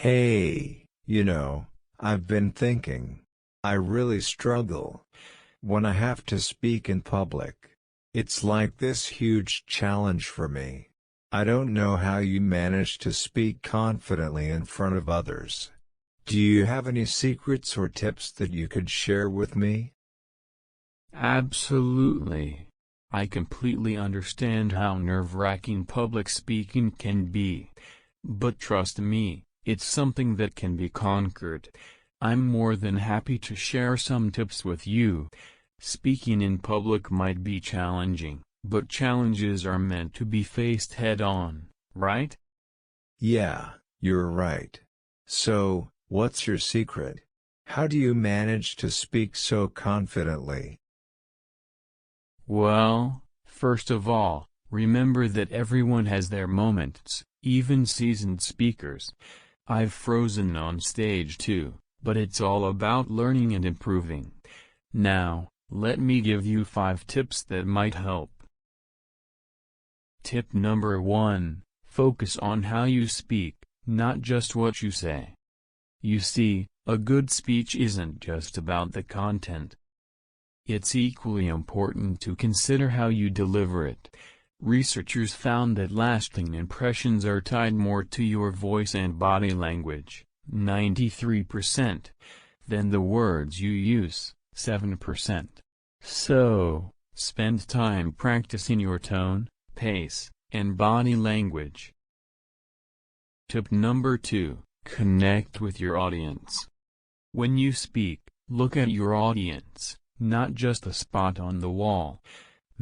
Hey, I've been thinking. I really struggle when I have to speak in public. It's like this huge challenge for me. I don't know how you manage to speak confidently in front of others. Do you have any secrets or tips that you could share with me? Absolutely. I completely understand how nerve-wracking public speaking can be. But trust me, it's something that can be conquered. I'm more than happy to share some tips with you. Speaking in public might be challenging, but challenges are meant to be faced head-on, right? Yeah, you're right. So, what's your secret? How do you manage to speak so confidently? Well, first of all, remember that everyone has their moments, even seasoned speakers. I've frozen on stage too, but it's all about learning and improving. Now, let me give you 5 tips that might help. Tip number 1, focus on how you speak, not just what you say. You see, a good speech isn't just about the content. It's equally important to consider how you deliver it. Researchers found that lasting impressions are tied more to your voice and body language, 93%, than the words you use, 7%. So, spend time practicing your tone, pace, and body language. Tip number 2, connect with your audience. When you speak, look at your audience, not just the spot on the wall.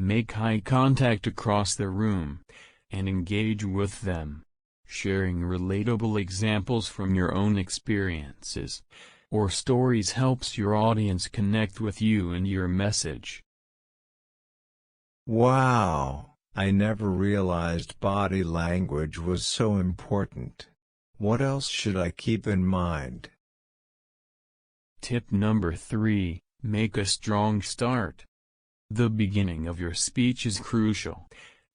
Make eye contact across the room, and engage with them. Sharing relatable examples from your own experiences or stories helps your audience connect with you and your message. Wow, I never realized body language was so important. What else should I keep in mind? Tip number 3, make a strong start. The beginning of your speech is crucial.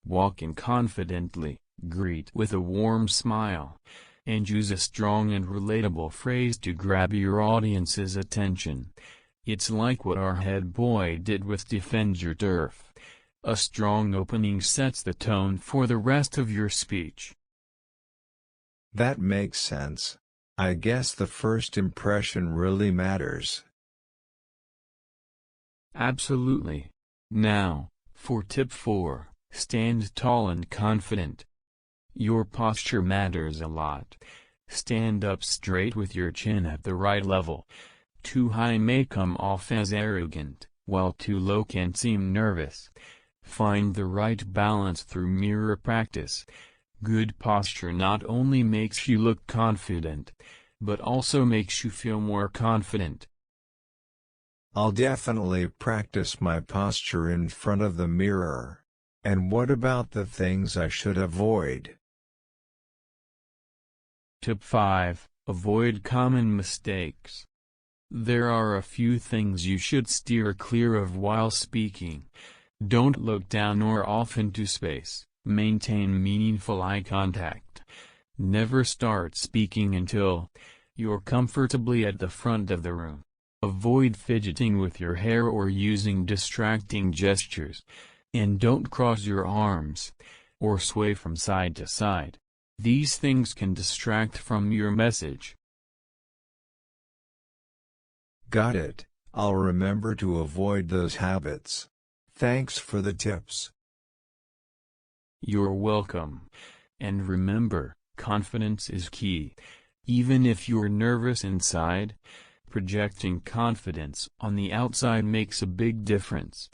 Walk in confidently, greet with a warm smile, and use a strong and relatable phrase to grab your audience's attention. It's like what our head boy did with Defend Your Turf. A strong opening sets the tone for the rest of your speech. That makes sense. I guess the first impression really matters. Absolutely. Now, for tip 4, stand tall and confident. Your posture matters a lot. Stand up straight with your chin at the right level. Too high may come off as arrogant, while too low can seem nervous. Find the right balance through mirror practice. Good posture not only makes you look confident, but also makes you feel more confident. I'll definitely practice my posture in front of the mirror. And what about the things I should avoid? Tip 5, avoid common mistakes. There are a few things you should steer clear of while speaking. Don't look down or off into space. Maintain meaningful eye contact. Never start speaking until you're comfortably at the front of the room. Avoid fidgeting with your hair or using distracting gestures. And don't cross your arms, or sway from side to side. These things can distract from your message. Got it. I'll remember to avoid those habits. Thanks for the tips. You're welcome. And remember, confidence is key. Even if you're nervous inside, projecting confidence on the outside makes a big difference.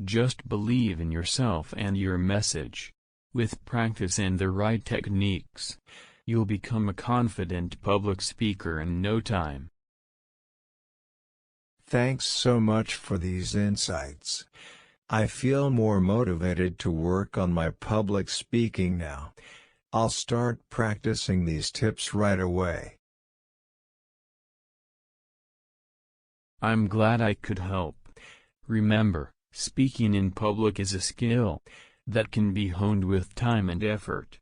Just believe in yourself and your message. With practice and the right techniques, you'll become a confident public speaker in no time. Thanks so much for these insights. I feel more motivated to work on my public speaking now. I'll start practicing these tips right away. I'm glad I could help. Remember, speaking in public is a skill that can be honed with time and effort.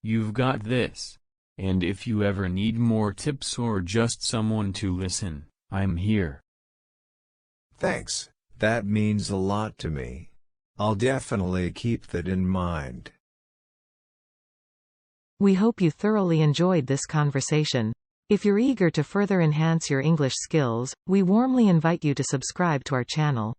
You've got this. And if you ever need more tips or just someone to listen, I'm here. Thanks, that means a lot to me. I'll definitely keep that in mind. We hope you thoroughly enjoyed this conversation. If you're eager to further enhance your English skills, we warmly invite you to subscribe to our channel.